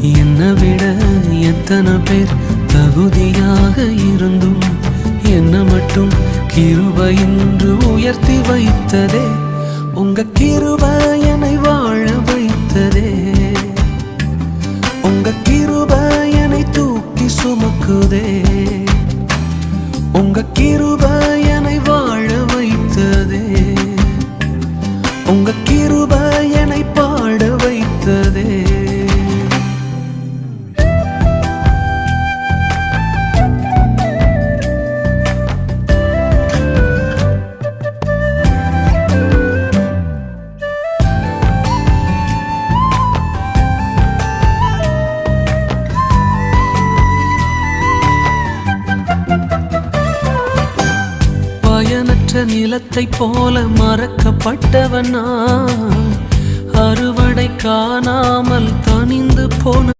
என்னை விட எத்தனை பேர் தகுதியாக இருந்தும் என்ன மட்டும் கிருபை என்று உயர்த்தி வைத்ததே. உங்க கிருபை என்னை வாழ வைத்ததே. உங்க கிருபை என்னை தூக்கி சுமக்குதே. உங்க கிருபை என்னை வாழ வைத்ததே. உங்க கிருபை என்னை பாட வைத்ததே. பயனற்ற நிலத்தை போல மறக்கப்பட்டவன் நான், அறுவடை காணாமல் தனிந்து போன